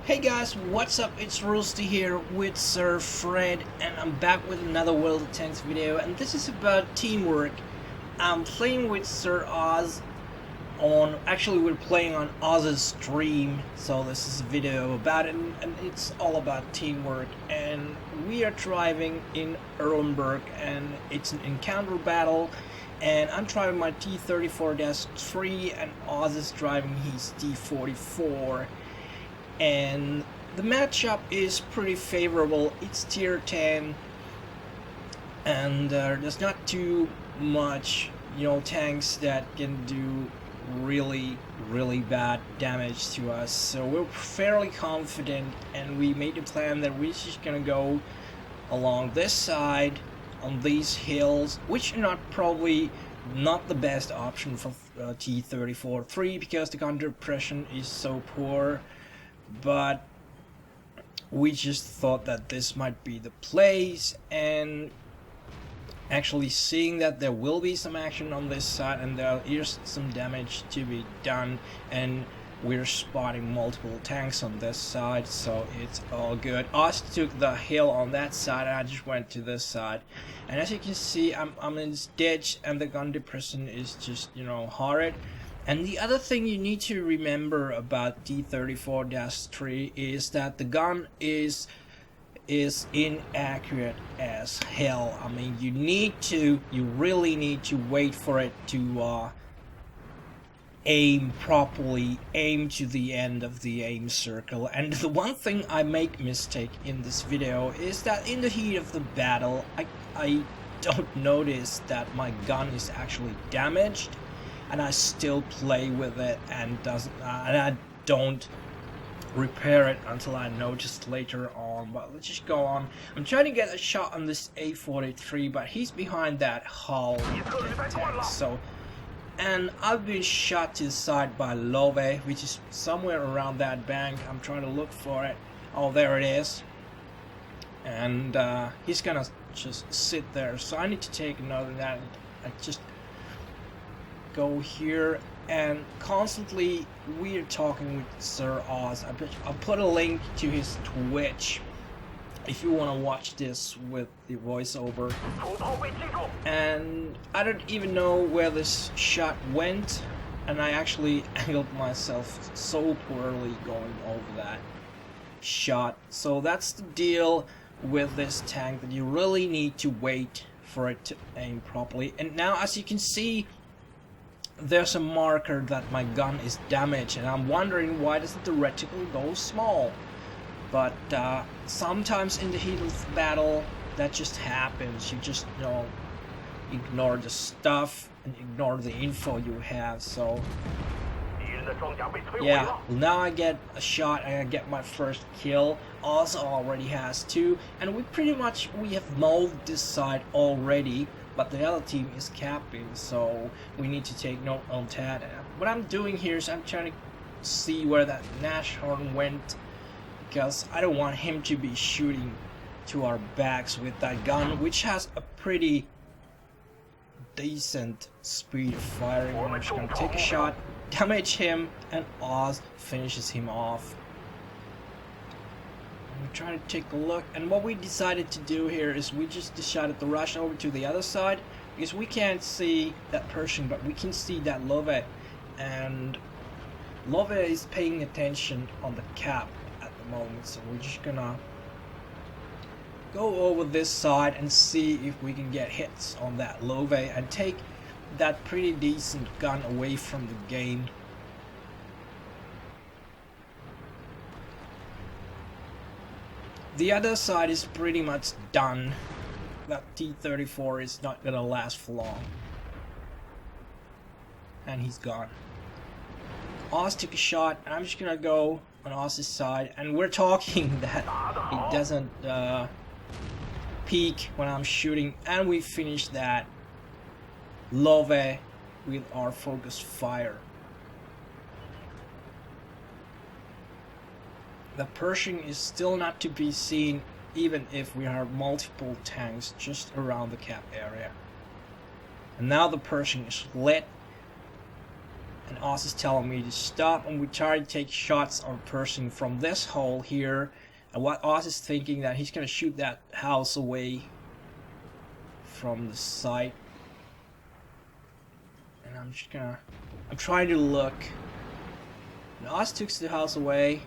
Hey guys, what's up? It's Rusty here with Sir Fred, and I'm back with another World of Tanks video, and this is about teamwork. I'm playing with Sir Oz actually we're playing on Oz's stream, so this is a video about it, and it's all about teamwork. And we are driving in Erlenberg, and it's an encounter battle, and I'm driving my T-34-3, and Oz is driving his T-44. And the matchup is pretty favorable. It's tier 10, and there's not too much, tanks that can do really bad damage to us. So we're fairly confident, and we made a plan that we're just gonna go along this side on these hills, which are probably not the best option for T-34-3 because the gun depression is so poor. But we just thought that this might be the place, and actually seeing that there will be some action on this side and there is some damage to be done, and we're spotting multiple tanks on this side, so it's all good. Us took the hill on that side, and I just went to this side, and as you can see, I'm in this ditch, and the gun depression is just horrid. And the other thing you need to remember about T-34-3 is that the gun is inaccurate as hell. I mean, you really need to wait for it to aim properly, aim to the end of the aim circle. And the one thing I make mistake in this video is that in the heat of the battle, I don't notice that my gun is actually damaged, and I still play with it, and I don't repair it until I noticed later on. But let's just go on. I'm trying to get a shot on this A43, but he's behind that hull tank. So, and I've been shot to the side by WoT, which is somewhere around that bank. I'm trying to look for it. Oh, there it is. And he's gonna just sit there. So I need to take another that. I just go here, and constantly we're talking with Sir Oz. I'll put a link to his Twitch if you want to watch this with the voiceover. And I don't even know where this shot went, and I actually angled myself so poorly going over that shot. So that's the deal with this tank, that you really need to wait for it to aim properly. And now, as you can see, there's a marker that my gun is damaged, and I'm wondering why doesn't the reticle go small. But sometimes in the heat of battle that just happens. You just ignore the stuff and ignore the info you have. So yeah, now I get a shot and I get my first kill. Oz already has two, and we have mowed this side already. But the other team is capping, so we need to take note on that. What I'm doing here is I'm trying to see where that Nashorn went, because I don't want him to be shooting to our backs with that gun, which has a pretty decent speed of firing. I'm just gonna take a shot, damage him, and Oz finishes him off. We're trying to take a look, and what we decided to do here is we just decided to rush over to the other side, because we can't see that person, but we can see that WoT, and WoT is paying attention on the cap at the moment. So we're just gonna go over this side and see if we can get hits on that WoT and take that pretty decent gun away from the game. The other side is pretty much done. That T-34 is not gonna last for long. And he's gone. Oz took a shot, and I'm just gonna go on Oz's side, and we're talking that he doesn't peek when I'm shooting, and we finished that WoT with our focused fire. The Pershing is still not to be seen, even if we have multiple tanks just around the cap area. And now the Pershing is lit, and Oz is telling me to stop, and we try to take shots on a person from this hole here. And what Oz is thinking that he's gonna shoot that house away from the site. And I'm trying to look. And Oz took the house away.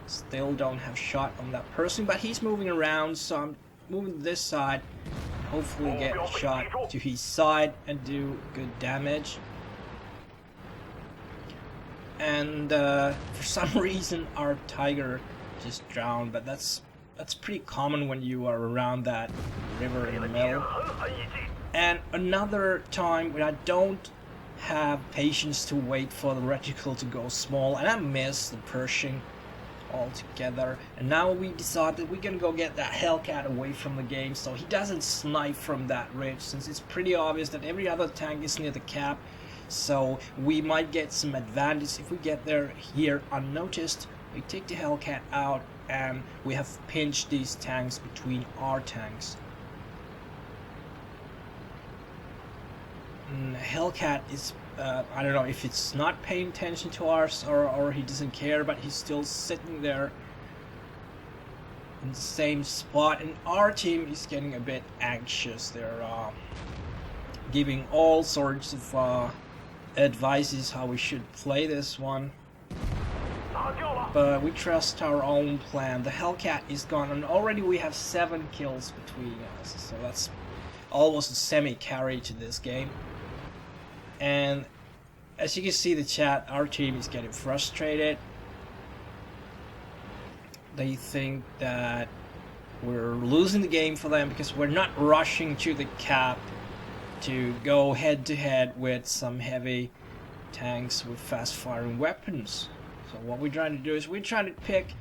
Still don't have shot on that person, but he's moving around, so I'm moving to this side. Hopefully get a shot to his side and do good damage. And for some reason our tiger just drowned, but that's pretty common when you are around that river in the middle. And another time when I don't have patience to wait for the reticle to go small, and I missed the Pershing altogether. And now we decided we're gonna go get that Hellcat away from the game so he doesn't snipe from that ridge, since it's pretty obvious that every other tank is near the cap. So we might get some advantage if we get there here unnoticed. We take the Hellcat out and we have pinched these tanks between our tanks. Hellcat is I don't know if it's not paying attention to us or he doesn't care, but he's still sitting there in the same spot, and our team is getting a bit anxious. They're giving all sorts of advices how we should play this one, but we trust our own plan. The Hellcat is gone, and already we have 7 kills between us, so that's almost a semi-carry to this game. And as you can see the chat, our team is getting frustrated. They think that we're losing the game for them because we're not rushing to the cap to go head to head with some heavy tanks with fast firing weapons. So what we're trying to do is we're trying to pick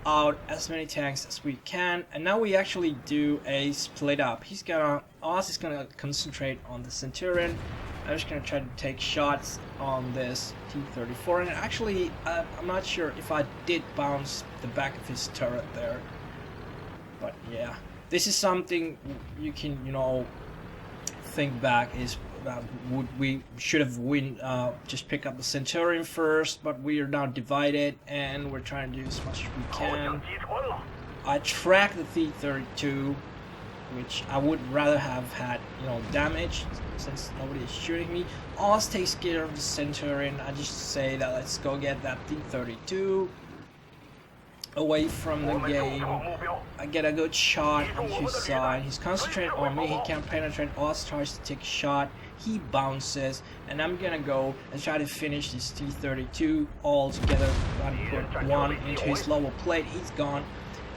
out as many tanks as we can, and now we actually do a split up. Oz is gonna concentrate on the Centurion. I'm just gonna try to take shots on this T-34, and actually I'm not sure if I did bounce the back of his turret there, but yeah, this is something you can, you know, think back is we should have just pick up the Centurion first, but we are now divided and we're trying to do as much as we can. I track the T-32, which I would rather have had, you know, damage since nobody is shooting me. Oz takes care of the Centurion. I just say that let's go get that T-32 away from the game. I get a good shot on his side. He's concentrating on me. He can't penetrate. Oz tries to take a shot. He bounces, and I'm gonna go and try to finish this T-32 all together. I put one into his lower plate. He's gone,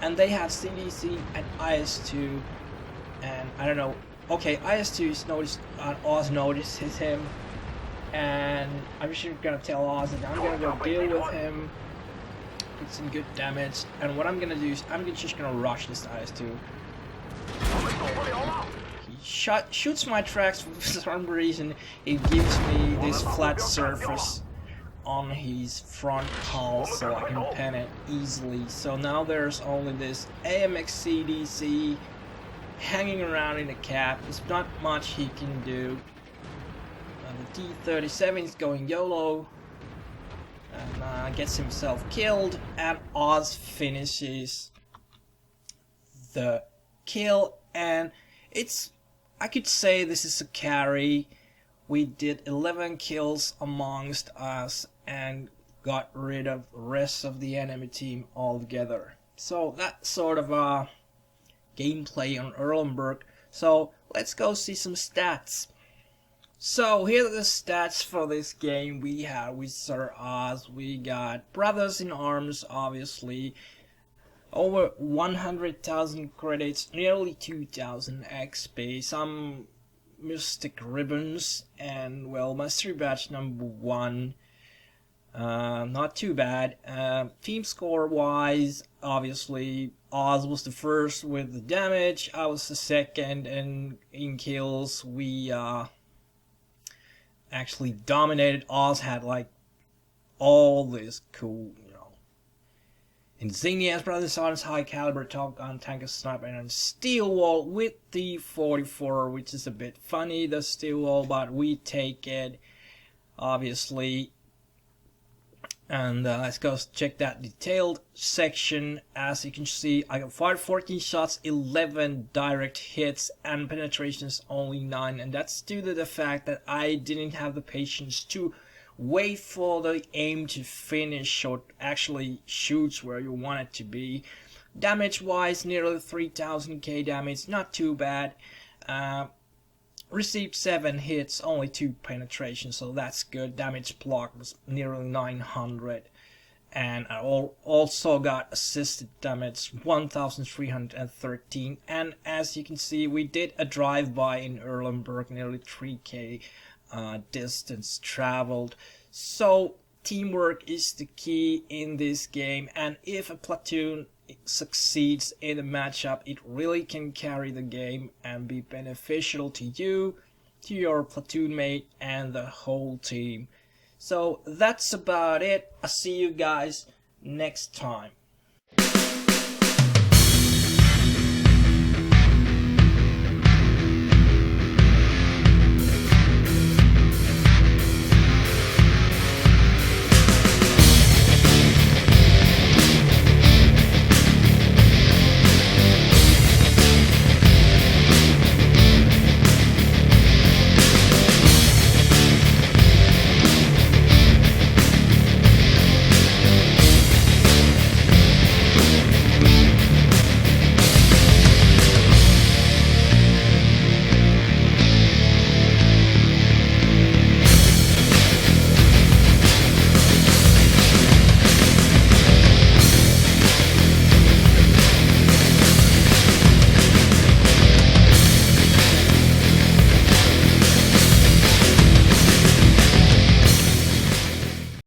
and they have CDC and IS-2, and I don't know. Okay, IS-2 is noticed. Oz notices him, and I'm just gonna tell Oz that I'm gonna go deal with him. Get some good damage, and what I'm gonna do is I'm just gonna rush this IS-2. He shoots my tracks for some reason. It gives me this flat surface on his front hull so I can pen it easily. So now there's only this AMX CDC hanging around in the cap. There's not much he can do. The T-37 is going YOLO and gets himself killed, and Oz finishes the kill, and I could say this is a carry. We did 11 kills amongst us and got rid of the rest of the enemy team altogether. So that's sort of a gameplay on Erlenberg. So let's go see some stats. So here are the stats for this game we had with Sir Oz. We got Brothers in Arms, obviously, over 100,000 credits, nearly 2,000 XP, some mystic ribbons, and well, Mastery Badge number 1. Not too bad. Team score wise, obviously Oz was the first with the damage, I was the second, and in kills we actually dominated. Oz had like all this cool, you know, insignias, Brothers Arms, high caliber, top gun, tanker, sniper, and steel wall with the 44, which is a bit funny, the steel wall, but we take it. obviously. And let's go check that detailed section. As you can see, I got fired 14 shots, 11 direct hits, and penetrations only 9. And that's due to the fact that I didn't have the patience to wait for the aim to finish or actually shoots where you want it to be. Damage wise, nearly 3000k damage, not too bad. Received 7 hits, only 2 penetrations, so that's good. Damage block was nearly 900. And I also got assisted damage 1313. And as you can see, we did a drive-by in Erlenberg, nearly 3k distance traveled. So teamwork is the key in this game, and if a platoon succeeds in a matchup, it really can carry the game and be beneficial to you, to your platoon mate, and the whole team. So that's about it. I'll see you guys next time.